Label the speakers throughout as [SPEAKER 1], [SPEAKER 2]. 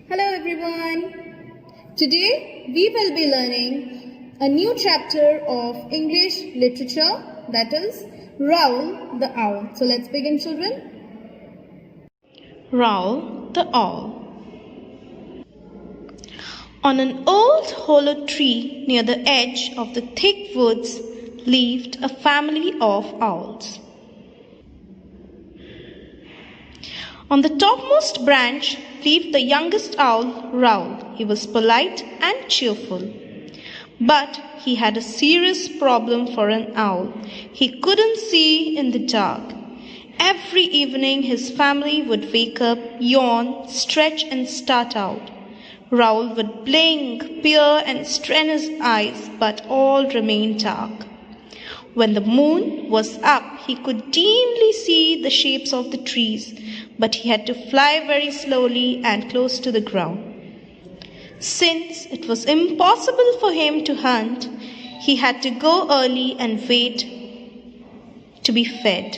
[SPEAKER 1] Hello everyone. Today we will be learning a new chapter of English literature, that is Raoul the Owl. So let's begin, children.
[SPEAKER 2] Raoul the Owl. On an old hollow tree near the edge of the thick woods lived a family of owls. On the topmost branch lived the youngest owl, Raoul. He was polite and cheerful. But he had a serious problem for an owl. He couldn't see in the dark. Every evening his family would wake up, yawn, stretch and start out. Raoul would blink, peer and strain his eyes, but all remained dark. When the moon was up, he could dimly see the shapes of the trees, but he had to fly very slowly and close to the ground. Since it was impossible for him to hunt, he had to go early and wait to be fed.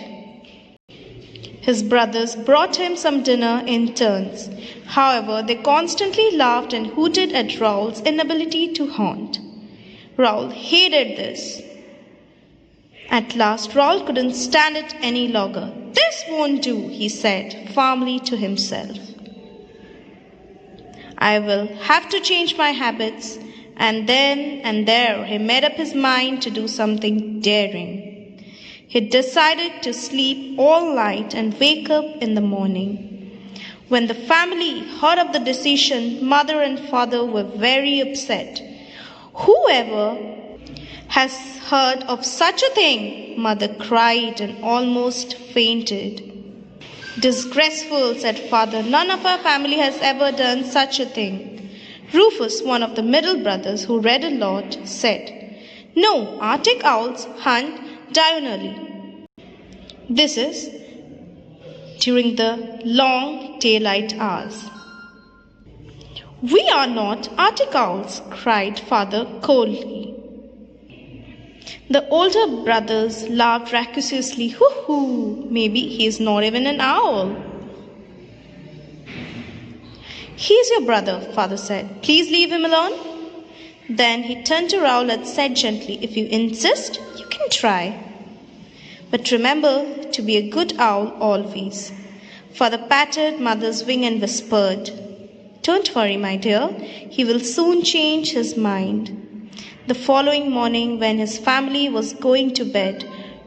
[SPEAKER 2] His brothers brought him some dinner in turns. However, they constantly laughed and hooted at Raoul's inability to hunt. Raoul hated this. At last, Raoul couldn't stand it any longer. "This won't do," he said firmly to himself. "I will have to change my habits." And then and there he made up his mind to do something daring. He decided to sleep all night and wake up in the morning. When the family heard of the decision, mother and father were very upset. "Whoever has heard of such a thing?" Mother cried and almost fainted. "Disgraceful," said father. "None of our family has ever done such a thing." Rufus, one of the middle brothers who read a lot, said, "No, Arctic owls hunt diurnally. This is during the long daylight hours." "We are not Arctic owls," cried father coldly. The older brothers laughed raucously. "Hoo hoo, maybe he is not even an owl." "He is your brother," father said. "Please leave him alone." Then he turned to Raoul and said gently, "If you insist, you can try. But remember to be a good owl always." Father patted mother's wing and whispered, "Don't worry, my dear. He will soon change his mind." The following morning, when his family was going to bed,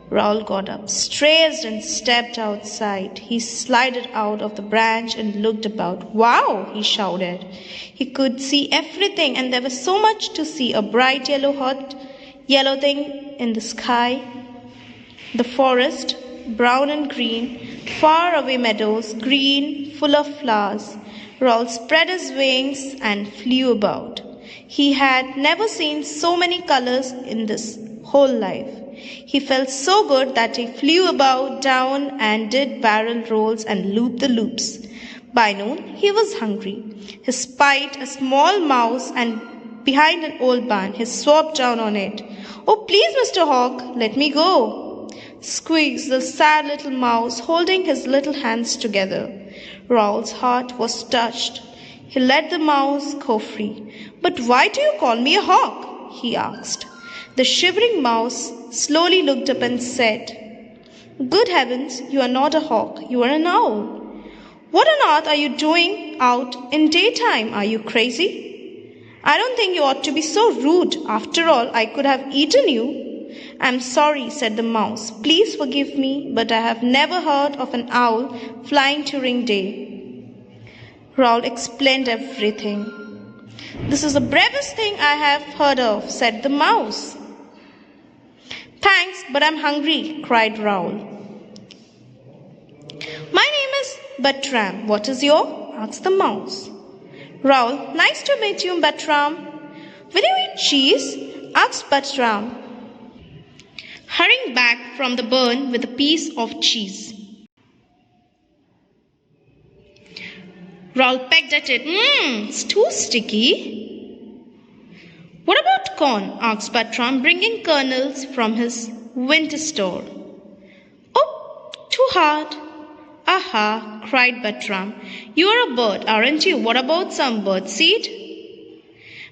[SPEAKER 2] Raoul got up, stressed, and stepped outside. He slid out of the branch and looked about. "Wow!" he shouted. He could see everything, and there was so much to see. A bright hot yellow thing in the sky, the forest, brown and green, far away meadows, green, full of flowers. Raoul spread his wings and flew about. He had never seen so many colors in his whole life. He felt so good that he flew about, down, and did barrel rolls and loop-the-loops. By noon, he was hungry. He spied a small mouse and behind an old barn. He swooped down on it. "Oh, please, Mr. Hawk, let me go," squeaked the sad little mouse, holding his little hands together. Raoul's heart was touched. He let the mouse go free. "But why do you call me a hawk?" he asked. The shivering mouse slowly looked up and said, "Good heavens, you are not a hawk, you are an owl. What on earth are you doing out in daytime? Are you crazy? I don't think you ought to be so rude. After all, I could have eaten you." "I'm sorry," said the mouse. "Please forgive me, but I have never heard of an owl flying during day." Raoul explained everything. "This is the bravest thing I have heard of," said the mouse. "Thanks, but I'm hungry," cried Raoul. "My name is Bertram. What is your?" asked the mouse. "Raoul, nice to meet you, Bertram." "Will you eat cheese?" asked Bertram, hurrying back from the burn with a piece of cheese. Raoul pecked at it. It's too sticky." "What about corn?" asked Bertram, bringing kernels from his winter store. "Oh, too hard." Aha, cried Bertram. You're a bird, aren't you? What about some bird seed?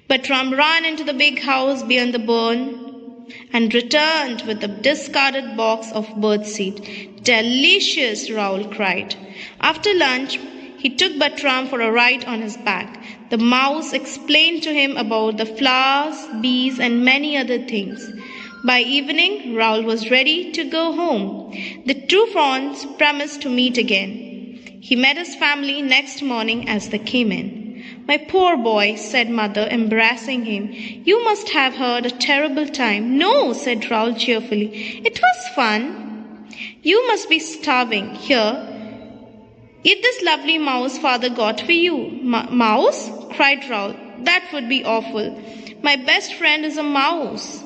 [SPEAKER 2] Bertram ran into the big house beyond the barn and returned with a discarded box of birdseed. Delicious, Raoul cried. After lunch, he took Bertram for a ride on his back. The mouse explained to him about the flowers, bees, and many other things. By evening, Raoul was ready to go home. The two friends promised to meet again. He met his family next morning as they came in. My poor boy, said Mother, embracing him. You must have had a terrible time. No, said Raoul cheerfully. It was fun. You must be starving. Here, eat this lovely mouse Father got for you. Mouse? Cried Raoul. That would be awful. My best friend is a mouse.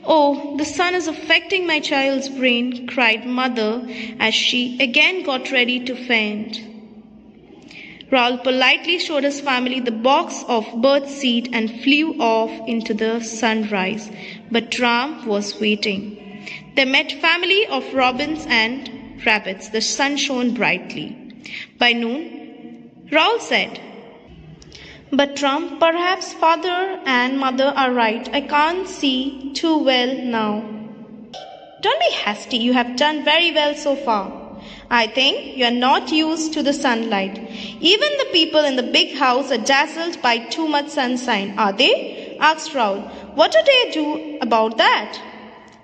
[SPEAKER 2] Oh, the sun is affecting my child's brain, cried Mother as she again got ready to faint. Raoul politely showed his family the box of birdseed and flew off into the sunrise. But Bertram was waiting. They met family of robins and rabbits. The sun shone brightly. By noon, Raoul said, Bertram, perhaps Father and Mother are right. I can't see too well now. Don't be hasty. You have done very well so far. I think you are not used to the sunlight. Even the people in the big house are dazzled by too much sunshine, are they? Asked Raoul. What do they do about that?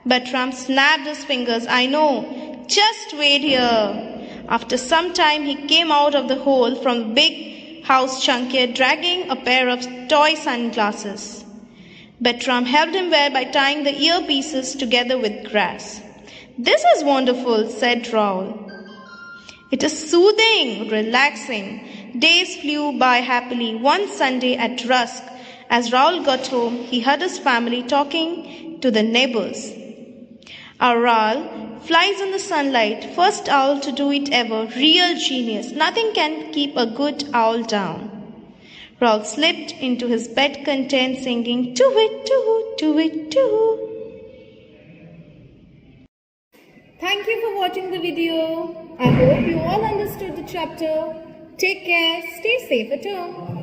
[SPEAKER 2] Bertram snapped his fingers. I know. Just wait here. After some time, he came out of the hole from the big house chunky, dragging a pair of toy sunglasses. Bertram helped him wear by tying the earpieces together with grass. This is wonderful, said Raoul. It is soothing, relaxing. Days flew by happily. One Sunday at dusk, as Raoul got home, he heard his family talking to the neighbors. Our Raoul flies in the sunlight, first owl to do it ever, real genius. Nothing can keep a good owl down. Raoul slipped into his bed content, singing, "Too-wit, too, too-wit, too."
[SPEAKER 1] Thank you for watching the video. I hope you all understood the chapter. Take care. Stay safe at home.